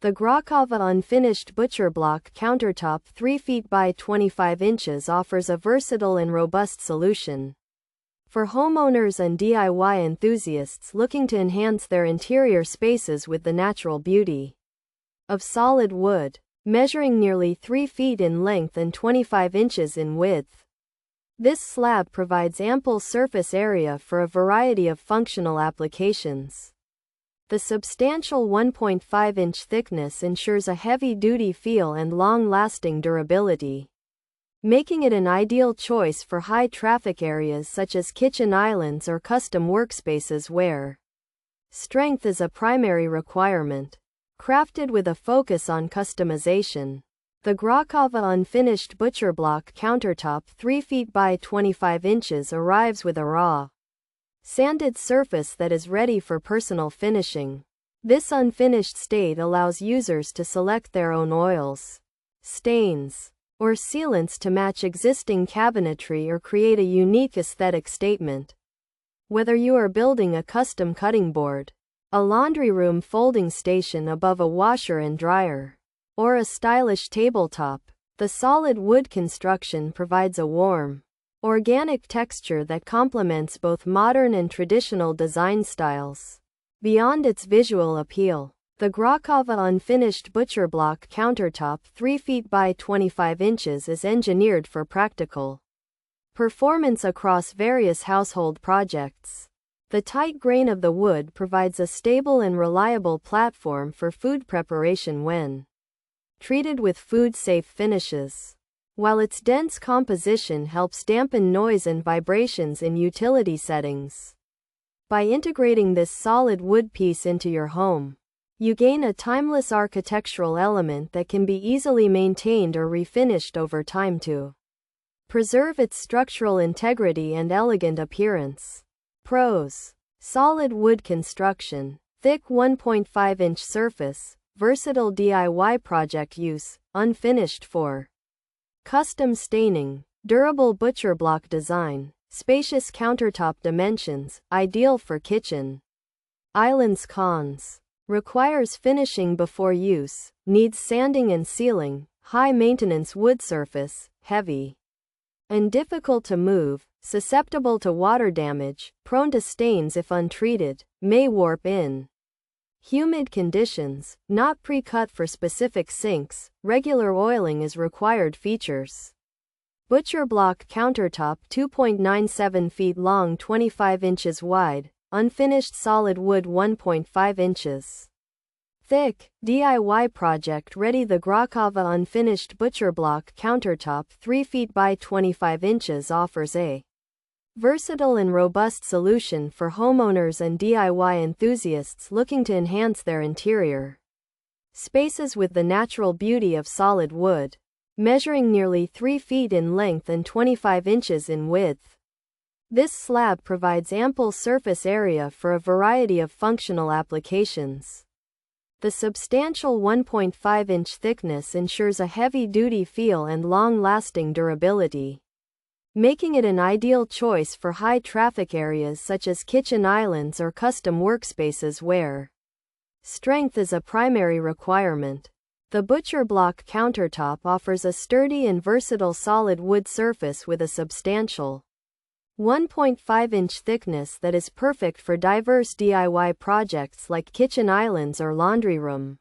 The Gracava unfinished butcher block countertop 3 feet by 25 inches offers a versatile and robust solution for homeowners and DIY enthusiasts looking to enhance their interior spaces with the natural beauty of solid wood. Measuring nearly 3 feet in length and 25 inches in width, this slab provides ample surface area for a variety of functional applications. The substantial 1.5-inch thickness ensures a heavy-duty feel and long-lasting durability, making it an ideal choice for high-traffic areas such as kitchen islands or custom workspaces where strength is a primary requirement. Crafted with a focus on customization, the Gracava unfinished butcher block countertop 3 feet by 25 inches arrives with a raw, sanded surface that is ready for personal finishing. This unfinished state allows users to select their own oils, stains, or sealants to match existing cabinetry or create a unique aesthetic statement. Whether you are building a custom cutting board, a laundry room folding station above a washer and dryer, or a stylish tabletop, the solid wood construction provides a warm, organic texture that complements both modern and traditional design styles. Beyond its visual appeal, the Gracava unfinished butcher block countertop 3 feet by 25 inches is engineered for practical performance across various household projects. The tight grain of the wood provides a stable and reliable platform for food preparation when treated with food-safe finishes, while its dense composition helps dampen noise and vibrations in utility settings. By integrating this solid wood piece into your home, you gain a timeless architectural element that can be easily maintained or refinished over time to preserve its structural integrity and elegant appearance. Pros: solid wood construction, thick 1.5-inch surface, versatile DIY project use, unfinished for custom staining, durable butcher block design, spacious countertop dimensions, ideal for kitchen islands. Cons: requires finishing before use, needs sanding and sealing, high maintenance wood surface, heavy and difficult to move, susceptible to water damage, prone to stains if untreated, may warp in humid conditions, not pre-cut for specific sinks, regular oiling is required. Features: butcher block countertop 2.97 feet long 25 inches wide, unfinished solid wood 1.5 inches thick, DIY project ready. The Gracava unfinished butcher block countertop 3 feet by 25 inches offers a versatile and robust solution for homeowners and DIY enthusiasts looking to enhance their interior spaces with the natural beauty of solid wood. Measuring nearly 3 feet in length and 25 inches in width, this slab provides ample surface area for a variety of functional applications. The substantial 1.5-inch thickness ensures a heavy-duty feel and long-lasting durability, making it an ideal choice for high-traffic areas such as kitchen islands or custom workspaces where strength is a primary requirement. The butcher block countertop offers a sturdy and versatile solid wood surface with a substantial 1.5-inch thickness that is perfect for diverse DIY projects like kitchen islands or laundry room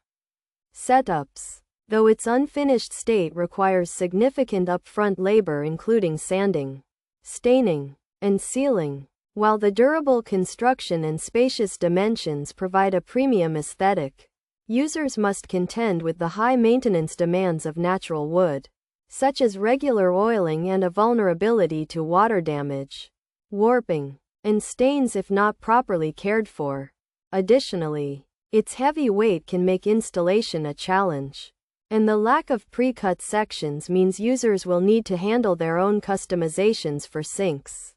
setups. Though its unfinished state requires significant upfront labor including sanding, staining, and sealing, while the durable construction and spacious dimensions provide a premium aesthetic, users must contend with the high maintenance demands of natural wood, such as regular oiling and a vulnerability to water damage, warping, and stains if not properly cared for. Additionally, its heavy weight can make installation a challenge, and the lack of pre-cut sections means users will need to handle their own customizations for sinks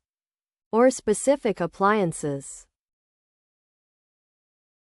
or specific appliances.